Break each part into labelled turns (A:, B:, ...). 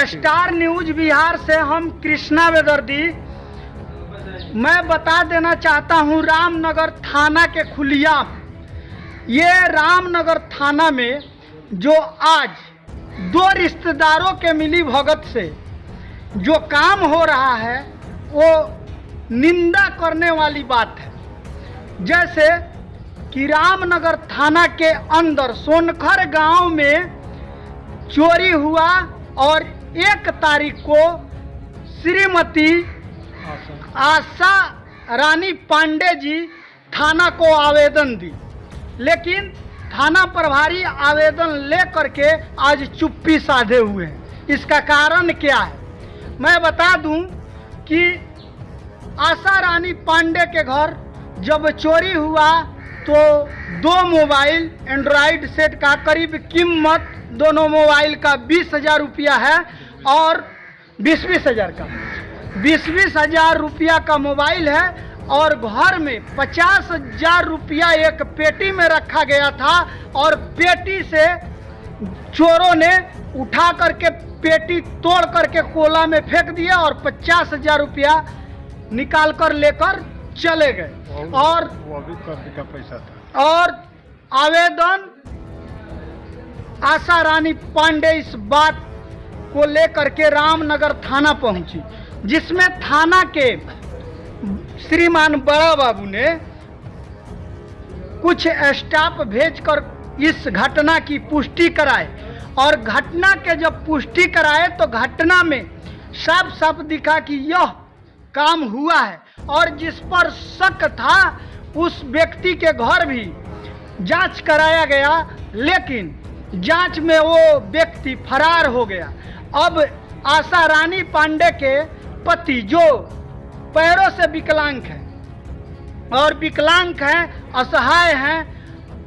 A: Star news Bihar से हम कृष्णा वेदर्दी। मैं बता देना चाहता हूं, रामनगर थाना के खुलिया, ये रामनगर थाना में जो आज दो रिश्तेदारों के मिली भगत से जो काम हो रहा है वो निंदा करने वाली बात है। जैसे कि रामनगर थाना के अंदर सोनखर गांव में चोरी हुआ और 1 तारीख को श्रीमती आशा रानी पांडे जी थाना को आवेदन दी, लेकिन थाना प्रभारी आवेदन लेकर के आज चुप्पी साधे हुए हैं। इसका कारण क्या है मैं बता दूं कि आशा रानी पांडे के घर जब चोरी हुआ तो 2 मोबाइल एंड्रॉयड सेट का करीब कीमत दोनों मोबाइल का 20,000 रुपया है और 20-20 हज़ार का 20-20 हज़ार रुपया का मोबाइल है और घर में 50,000 रुपया एक पेटी में रखा गया था और पेटी से चोरों ने उठा करके पेटी तोड़ करके कोला में फेंक दिया और 50,000 रुपया निकाल कर लेकर चले गए। और
B: वो भी कर्ज का पैसा था।
A: और आवेदन आशा रानी पांडे इस बात को लेकर के रामनगर थाना पहुंची, जिसमें थाना के श्रीमान बड़ा बाबू ने कुछ स्टाफ भेजकर इस घटना की पुष्टि कराए और घटना के जब पुष्टि कराए तो घटना में साफ साफ दिखा कि यह काम हुआ है और जिस पर शक था उस व्यक्ति के घर भी जांच कराया गया, लेकिन जांच में वो व्यक्ति फरार हो गया। अब आशा रानी पांडे के पति जो पैरों से विकलांग हैं और विकलांग हैं, असहाय हैं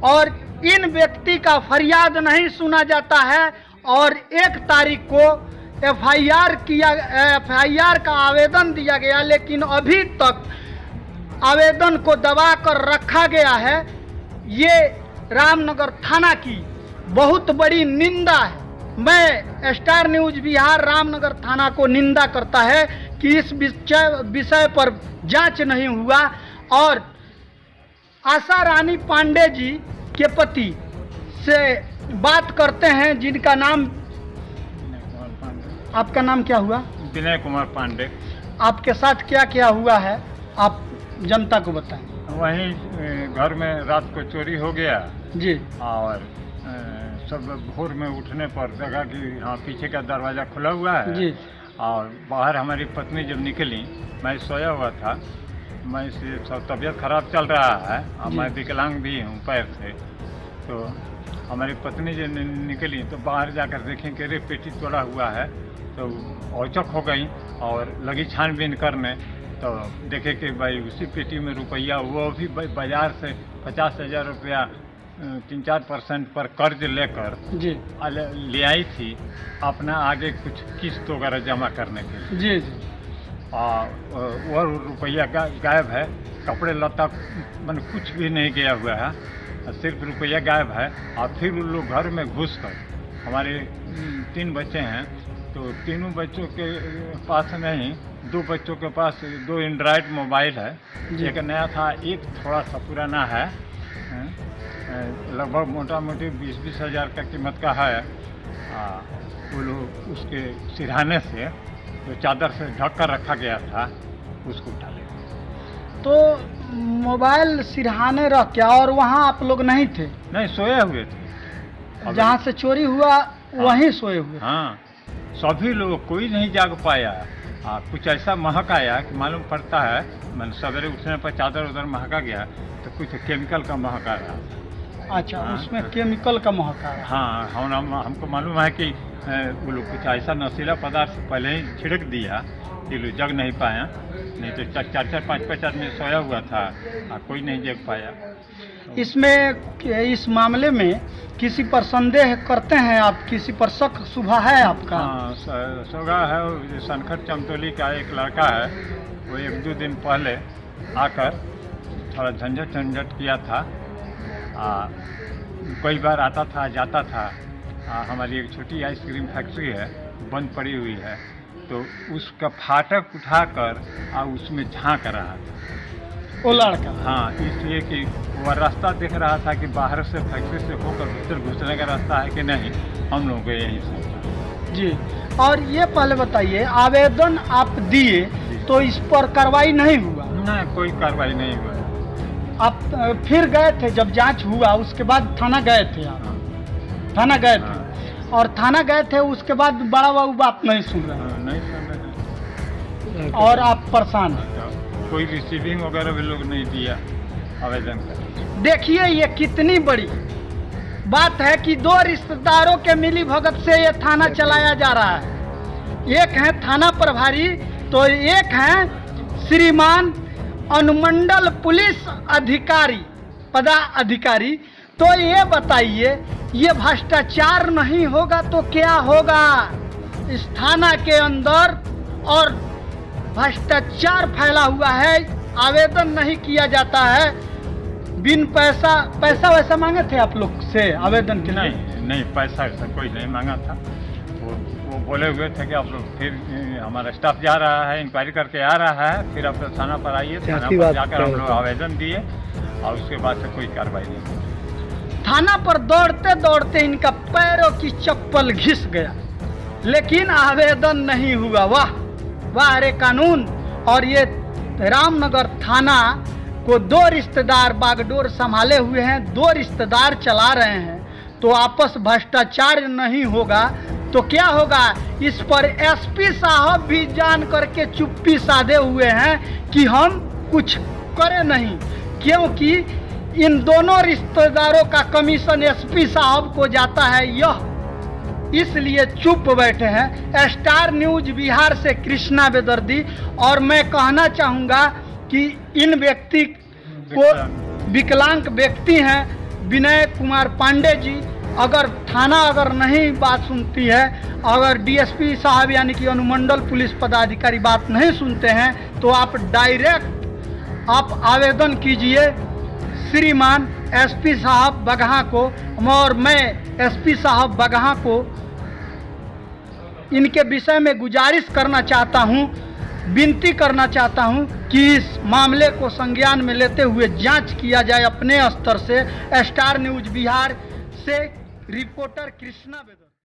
A: और इन व्यक्ति का फरियाद नहीं सुना जाता है और 1 तारीख को एफआईआर का आवेदन दिया गया, लेकिन अभी तक आवेदन को दबा कर रखा गया है। ये रामनगर थाना की बहुत बड़ी निंदा है। मैं स्टार न्यूज बिहार रामनगर थाना को निंदा करता है कि इस विषय पर जांच नहीं हुआ और आशा रानी पांडे जी के पति से बात करते हैं, जिनका नाम, आपका नाम क्या हुआ?
B: विनय कुमार पांडे।
A: आपके साथ क्या क्या हुआ है आप जनता को बताएं।
B: वहीं घर में रात को चोरी हो गया
A: जी,
B: और सब भोर में उठने पर देखा कि हाँ पीछे का दरवाज़ा खुला हुआ है
A: जी।
B: और बाहर हमारी पत्नी जब निकली, मैं सोया हुआ था, मैं से सब तबीयत खराब चल रहा है और मैं विकलांग भी हूँ पैर से, तो हमारी पत्नी जब निकली तो बाहर जाकर देखें कि अरे पेटी तोड़ा हुआ है, तो औचक हो गई और लगी छानबीन करने, तो देखे कि भाई उसी पेटी में रुपया, वो भी बाजार से 50,000 रुपया 3-4% पर कर्ज लेकर
A: जी
B: ले आई थी अपना आगे कुछ किस्त वगैरह जमा करने के लिए।
A: जी जी।
B: वो रुपया गायब है, कपड़े लत्ता मन कुछ भी नहीं गया हुआ है, सिर्फ रुपया गायब है। और फिर उन लोग घर में घुस कर, हमारे 3 बच्चे हैं तो तीनों बच्चों के पास नहीं, 2 बच्चों के पास 2 एंड्रॉयड मोबाइल है, एक नया था, एक थोड़ा सा पुराना है, लगभग मोटा मोटी 20-20 हज़ार का कीमत का है। वो लोग उसके सिरहाने से जो चादर से ढक कर रखा गया था उसको उठा ले।
A: तो मोबाइल सिरहाने रख के, और वहाँ आप लोग नहीं थे?
B: नहीं, सोए हुए थे।
A: जहाँ से चोरी हुआ वहीं सोए हुए?
B: हाँ, सभी लोग, कोई नहीं जाग पाया। कुछ ऐसा महक आया कि मालूम पड़ता है, मैंने सवेरे उठने पर चादर उधर महका गया तो कुछ केमिकल का महक आ रहा था।
A: अच्छा, उसमें केमिकल का महक आ रहा?
B: हाँ, हमको मालूम है कि वो लोग कुछ ऐसा नशीला पदार्थ पहले ही छिड़क दिया कि लोग जग नहीं पाया, नहीं तो 4-4, 5-5 आदमी सोया हुआ था, कोई नहीं जग पाया।
A: इसमें, इस मामले में किसी पर संदेह करते हैं आप? किसी पर शक शुबा है आपका?
B: हाँ, सोगा है, सनखर चमतोली का एक लड़का है, वो 1-2 दिन पहले आकर थोड़ा झंझट किया था। कई बार आता था जाता था। हमारी एक छोटी आइसक्रीम फैक्ट्री है, बंद पड़ी हुई है, तो उसका फाटक उठाकर और उसमें झांक रहा था
A: वो लड़का।
B: हाँ, इसलिए कि वह रास्ता देख रहा था कि बाहर से फैक्ट्री से होकर भीतर घुसने का रास्ता है कि नहीं, हम लोगों को यही सोचा।
A: जी, और ये पहले बताइए, आवेदन आप दिए तो इस पर कार्रवाई नहीं हुआ?
B: नहीं, कोई कार्रवाई नहीं हुआ।
A: आप फिर गए थे जब जांच हुआ उसके बाद थाना गए थे आप?
B: हाँ,
A: थाना गए थे?
B: हाँ।
A: और थाना गए थे उसके बाद बड़ा बाबू बात नहीं सुन रहे
B: हाँ, नहीं सुन रहे।
A: और आप परेशान हैं?
B: कोई रिसीविंग वगैरह भी लोग नहीं दिया आवेदन का।
A: देखिए ये कितनी बड़ी बात है कि दो रिश्तेदारों के मिली भगत से ये थाना चलाया जा रहा है। एक है थाना प्रभारी तो एक है श्रीमान अनुमंडल पुलिस अधिकारी पदाधिकारी। तो ये बताइए, ये भ्रष्टाचार नहीं होगा तो क्या होगा इस थाना के अंदर? और भ्रष्टाचार फैला हुआ है, आवेदन नहीं किया जाता है, बिन पैसा वैसा मांगे थे आप लोग से आवेदन के लिए?
B: नहीं, पैसा ऐसा कोई नहीं मांगा था। वो बोले हुए थे कि आप लोग फिर हमारा स्टाफ जा रहा है, इंक्वायरी करके आ रहा है, फिर आप लोग थाना पर आइए। थाना पर जाकर हम लोग आवेदन दिए और उसके बाद से कोई कार्रवाई नहीं।
A: थाना पर दौड़ते दौड़ते इनका पैरों की चप्पल घिस गया, लेकिन आवेदन नहीं हुआ। वाह वाह रे कानून। और ये रामनगर थाना को दो रिश्तेदार बागडोर संभाले हुए हैं, दो रिश्तेदार चला रहे हैं। तो आपस भ्रष्टाचार नहीं होगा तो क्या होगा? इस पर एसपी साहब भी जान करके चुप्पी साधे हुए हैं कि हम कुछ करें नहीं, क्योंकि इन दोनों रिश्तेदारों का कमीशन एसपी साहब को जाता है, यह इसलिए चुप बैठे हैं। स्टार न्यूज बिहार से कृष्णा बेदर्दी। और मैं कहना चाहूँगा कि इन व्यक्ति को विकलांग व्यक्ति हैं विनय कुमार पांडे जी, अगर थाना अगर नहीं बात सुनती है, अगर डीएसपी साहब यानी कि अनुमंडल पुलिस पदाधिकारी बात नहीं सुनते हैं, तो आप डायरेक्ट आप आवेदन कीजिए श्रीमान एसपी साहब बगहा को। और मैं एसपी साहब बगहा को इनके विषय में गुजारिश करना चाहता हूं, विनती करना चाहता हूं कि इस मामले को संज्ञान में लेते हुए जांच किया जाए अपने स्तर से। स्टार न्यूज बिहार से रिपोर्टर कृष्णा बेदर्दी।